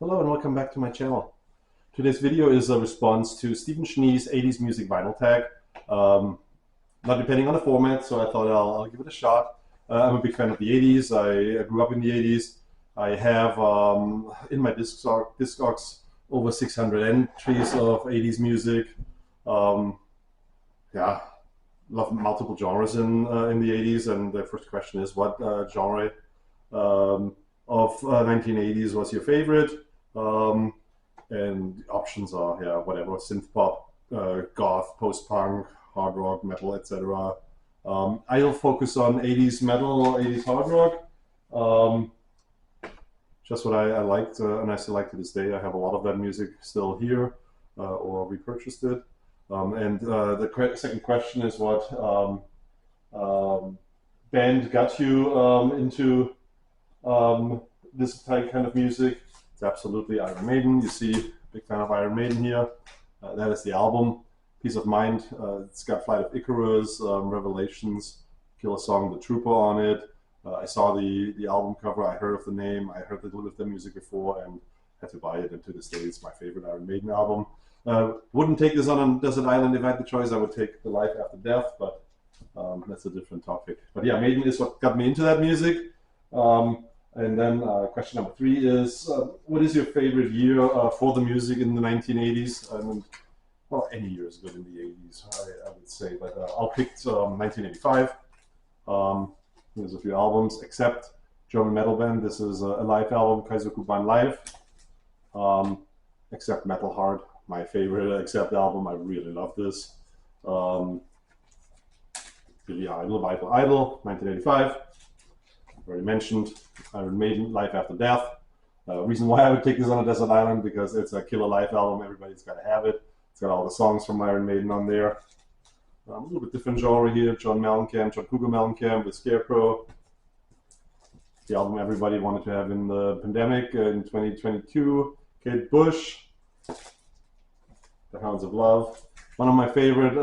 Hello and welcome back to my channel. Today's video is a response to Stephen Schnee's 80s music vinyl tag. Not depending on the format, so I thought I'll give it a shot. I'm a big fan of the 80s. I grew up in the 80s. I have in my Discogs over 600 entries of 80s music. Um, yeah, love multiple genres in the 80s. And the first question is, what genre of 1980s was your favorite? Um, and the options are, yeah, whatever, synthpop, goth, post-punk, hard rock, metal, etc. I'll focus on 80s metal, 80s hard rock. Um, just what I liked, and I still like to this day. I have a lot of that music still here, or repurchased it. The second question is, what band got you into this kind of music? It's absolutely Iron Maiden. You see, big fan of Iron Maiden here. That is the album, Peace of Mind. It's got Flight of Icarus, Revelations, Killer Song, The Trooper on it. I saw the album cover, I heard of the name, I heard of the music before, and had to buy it. And to this day, it's my favorite Iron Maiden album. Wouldn't take this on a desert island if I had the choice. I would take The Life After Death, but that's a different topic. But yeah, Maiden is what got me into that music. And then question number 3 is, what is your favorite year for the music in the 1980s? Well, any year is good in the 80s, I would say, but I'll pick 1985. There's a few albums, except German metal band. This is a live album, Kaiserkuban Live. Except Metal Heart, my favorite Except album. I really love this. Billy Idol, Vital Idol, 1985. Already mentioned. Iron Maiden, Life After Death. Reason why I would take this on a desert island, because it's a killer live album. Everybody's got to have it. It's got all the songs from Iron Maiden on there. A little bit different genre here. John Cougar Mellencamp with Scarecrow. The album everybody wanted to have in the pandemic in 2022. Kate Bush, The Hounds of Love. One of my favorite,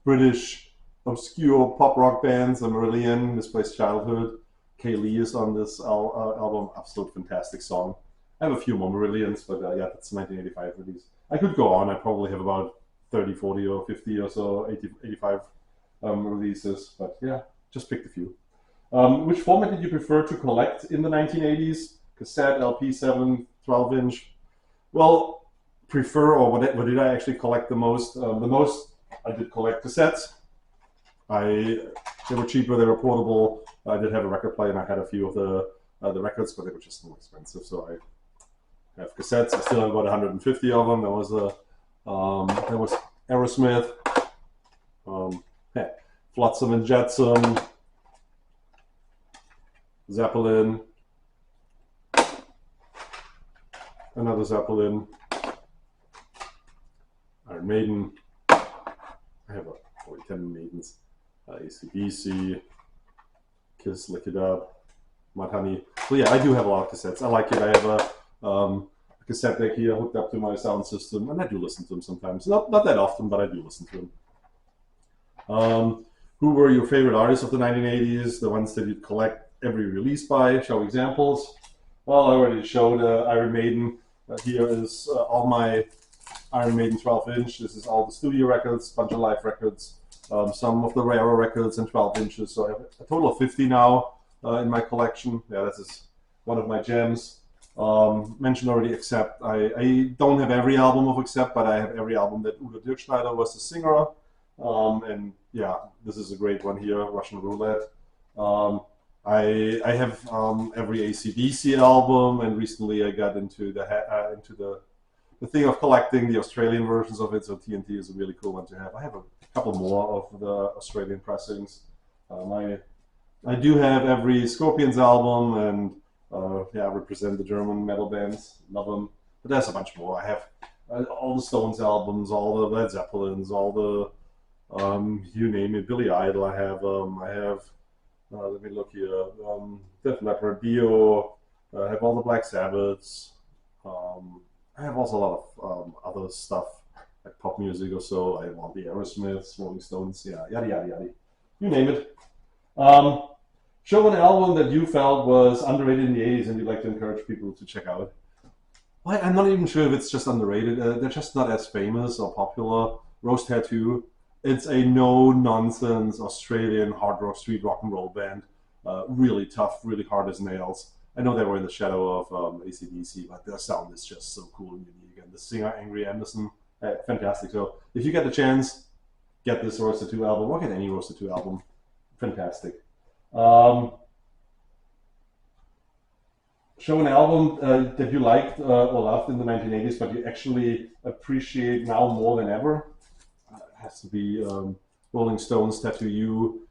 British obscure pop rock bands, Marillion, Misplaced Childhood. Kay Lee is on this album. Absolute fantastic song. I have a few more Marillions, but yeah, that's 1985 release. I could go on. I probably have about 30, 40, or 50 or so, 80, 85 releases. But yeah, just picked a few. Which format did you prefer to collect in the 1980s? Cassette, LP, 7, 12-inch? Well, prefer, or what did I actually collect the most? The most I did collect cassettes. They were cheaper, they were portable. I did have a record player, and I had a few of the records, but they were just more expensive. So I have cassettes. I still have about 150 of them. There was Aerosmith, Flotsam and Jetsam, Zeppelin, another Zeppelin, Iron Maiden. I have probably 10 Maidens. AC/DC, Kiss, Lick It Up, Mudhoney. So yeah, I do have a lot of cassettes. I like it. I have a cassette deck here hooked up to my sound system, and I do listen to them sometimes. Not that often, but I do listen to them. Who were your favorite artists of the 1980s? The ones that you'd collect every release by? Show examples. Well, I already showed Iron Maiden. Here is all my Iron Maiden 12-inch. This is all the studio records, bunch of live records. Some of the rarer records in 12 inches. So I have a total of 50 now in my collection. Yeah, this is one of my gems. Mentioned already Accept. I don't have every album of Accept, but I have every album that Udo Dirkschneider was the singer. And yeah, this is a great one here, Russian Roulette. I have every AC/DC album, and recently I got into the thing of collecting the Australian versions of it. So TNT is a really cool one to have. I have a couple more of the Australian pressings. I do have every Scorpions album, and yeah, I represent the German metal bands. Love them. But there's a bunch more. I have all the Stones albums, all the Led Zeppelins, all the you name it, Billy Idol. I have let me look here. Def Leppard, Dio. I have all the Black Sabbaths. I have also a lot of other stuff, like pop music or so. I have all the Aerosmiths, Rolling Stones, yeah, yada yada yada. You name it. Show an album that you felt was underrated in the 80s and you'd like to encourage people to check out. Well, I'm not even sure if it's just underrated. They're just not as famous or popular. Rose Tattoo. It's a no-nonsense Australian hard rock, street rock and roll band. Really tough, really hard as nails. I know they were in the shadow of AC/DC, but their sound is just so cool and unique. And the singer, Angry Anderson, fantastic. So if you get the chance, get this Rose Tattoo album, or get any Rose Tattoo album. Fantastic. Show an album that you liked or loved in the 1980s, but you actually appreciate now more than ever. It has to be Rolling Stones, Tattoo You.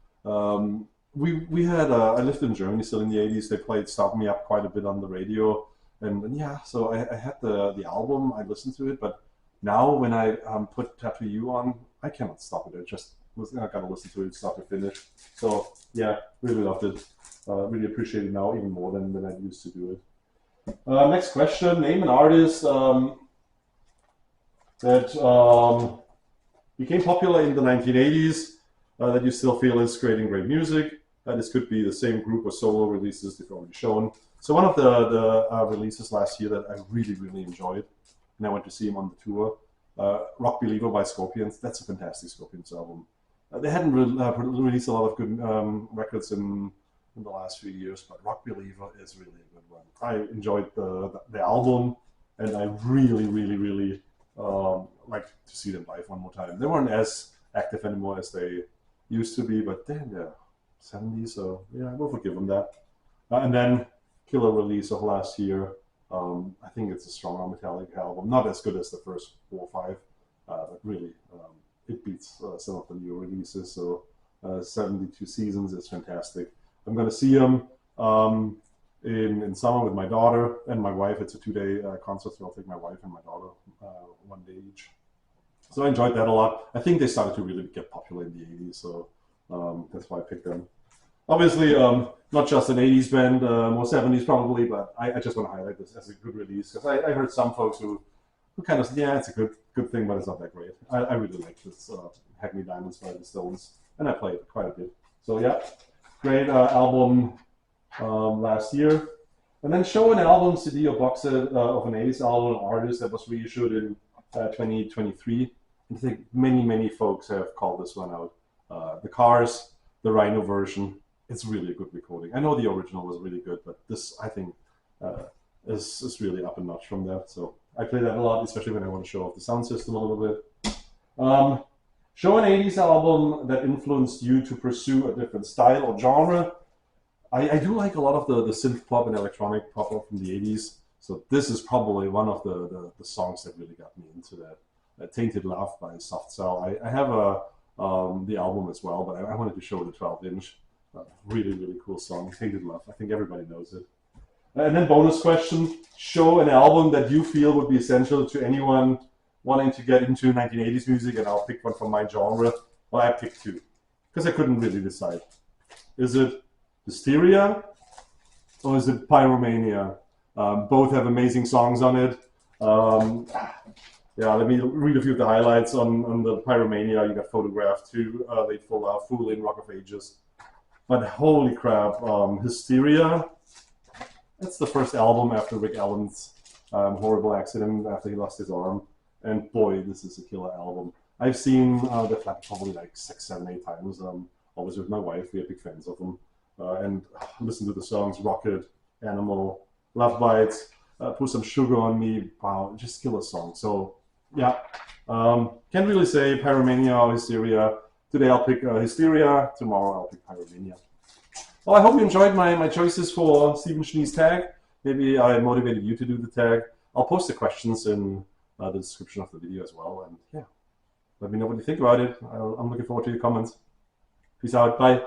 We had I lived in Germany still in the 80s. They played Stop Me Up quite a bit on the radio, and yeah, so I had the album. I listened to it, but now when I put Tattoo You on, I cannot stop it. I just was not gonna listen to it start to finish. So yeah, really loved it. Really appreciate it now even more than I used to do it. Next question: name an artist that became popular in the 1980s that you still feel is creating great music. This could be the same group or solo releases they've already shown. So one of the releases last year that I really enjoyed, and I went to see him on the tour, Rock Believer by Scorpions. That's a fantastic Scorpions album. They hadn't released a lot of good records in the last few years, but Rock Believer is really a good one. I enjoyed the album, and I really like to see them live one more time. They weren't as active anymore as they used to be, but then they're 70s, so yeah, we'll forgive them that. And then killer release of last year. I think it's a stronger Metallica album, not as good as the first 4 or 5, but really it beats some of the new releases. So 72 Seasons is fantastic. I'm going to see him in summer with my daughter and my wife. It's a 2-day concert, so I'll take my wife and my daughter one day each. So I enjoyed that a lot. I think they started to really get popular in the 80s, so that's why I picked them. Obviously, not just an 80s band, more 70s probably, but I just want to highlight this as a good release, because I heard some folks who kind of said, yeah, it's a good thing, but it's not that great. I really like this Hackney Diamonds by the Stones, and I played it quite a bit. So yeah, great album last year. And then show an album, CD or box set of an 80s album, an artist that was reissued in 2023. I think many folks have called this one out. The Cars, the Rhino version. It's really a good recording. I know the original was really good, but this, I think, is really up a notch from that. So I play that a lot, especially when I want to show off the sound system a little bit. Show an 80s album that influenced you to pursue a different style or genre. I do like a lot of the synth pop and electronic pop from the 80s. So this is probably one of the songs that really got me into that. Tainted Love by Soft Cell. I have the album as well, but I wanted to show the 12-inch. Really cool song, Tainted Love. I think everybody knows it. And then bonus question, show an album that you feel would be essential to anyone wanting to get into 1980s music, and I'll pick one from my genre. Well, I picked 2, because I couldn't really decide. Is it Hysteria or is it Pyromania? Both have amazing songs on it. Yeah, let me read a few of the highlights on the Pyromania. You got Photograph 2, Late Full Love, Fool in Rock of Ages. But holy crap, Hysteria, that's the first album after Rick Allen's horrible accident after he lost his arm. And boy, this is a killer album. I've seen the Flat probably like 6, 7, 8 times. Always with my wife, we are big fans of them. And listen to the songs Rocket, Animal, Love Bites, Put Some Sugar on Me. Wow, just killer song. So yeah, can't really say Pyromania or Hysteria. Today I'll pick Hysteria, tomorrow I'll pick Pyromania. Well, I hope you enjoyed my choices for Stephen Schnee's tag. Maybe I motivated you to do the tag. I'll post the questions in the description of the video as well. And yeah, let me know what you think about it. I'm looking forward to your comments. Peace out. Bye.